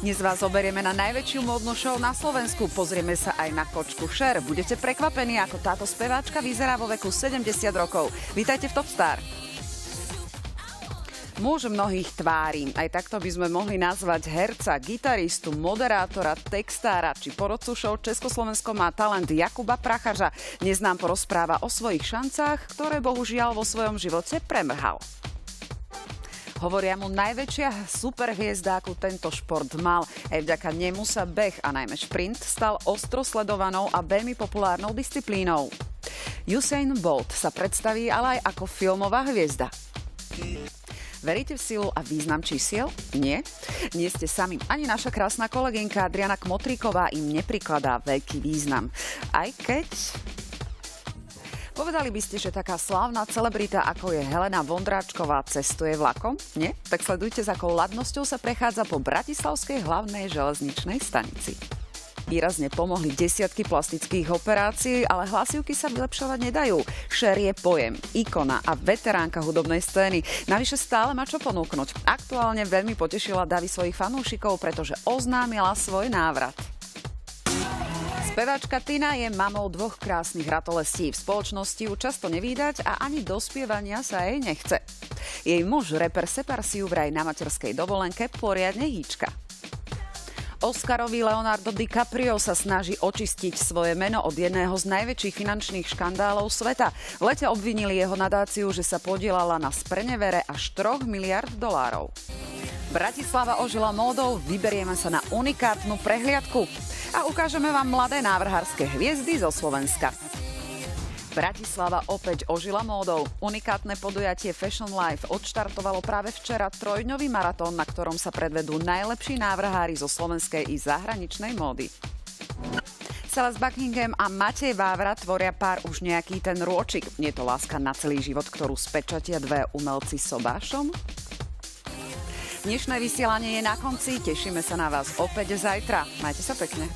Dnes vás zoberieme na najväčšiu módnu show na Slovensku. Pozrieme sa aj na kočku Cher. Budete prekvapení, ako táto speváčka vyzerá vo veku 70 rokov. Vítajte v Top Star. Muž mnohých tvári. Aj takto by sme mohli nazvať herca, gitaristu, moderátora, textára či porodcu show Československo má talent Jakuba Prachařa. Dnes nám porozpráva o svojich šancách, ktoré bohužiaľ vo svojom živote premrhal. Hovoria mu najväčšia superhviezda, akú tento šport mal. Aj vďaka nemu sa beh a najmä šprint stal ostro sledovanou a veľmi populárnou disciplínou. Usain Bolt sa predstaví ale aj ako filmová hviezda. Veríte v silu a význam čísiel? Nie? Nie ste sami. Ani naša krásna kolegynka Adriana Kmotríková im neprikladá veľký význam. Aj keď... Povedali by ste, že taká slávna celebrita, ako je Helena Vondráčková, cestuje vlakom? Nie? Tak sledujte, s akou ladnosťou sa prechádza po bratislavskej hlavnej železničnej stanici. Výrazne pomohli desiatky plastických operácií, ale hlasivky sa vylepšovať nedajú. Cher je pojem, ikona a veteránka hudobnej scény. Navyše stále má čo ponúknuť. Aktuálne veľmi potešila davy svojich fanúšikov, pretože oznámila svoj návrat. Speváčka Tina je mamou dvoch krásnych ratolestí. V spoločnosti ju často nevídať a ani do spievania sa jej nechce. Jej muž, reper Separ, si ju vraj na materskej dovolenke poriadne hýčka. Oscarový Leonardo DiCaprio sa snaží očistiť svoje meno od jedného z najväčších finančných škandálov sveta. V lete obvinili jeho nadáciu, že sa podielala na sprenevere až 3 miliard dolárov. Bratislava ožila módou, vyberieme sa na unikátnu prehliadku a ukážeme vám mladé návrhárske hviezdy zo Slovenska. Bratislava opäť ožila módou. Unikátne podujatie Fashion Life odštartovalo práve včera trojdňový maratón, na ktorom sa predvedú najlepší návrhári zo slovenskej i zahraničnej módy. Celeste Buckingham a Matej Vávra tvoria pár už nejaký ten rôčik. Nie to láska na celý život, ktorú spečatia dve umelci sobášom? Dnešné vysielanie je na konci, tešíme sa na vás opäť zajtra. Majte sa pekne.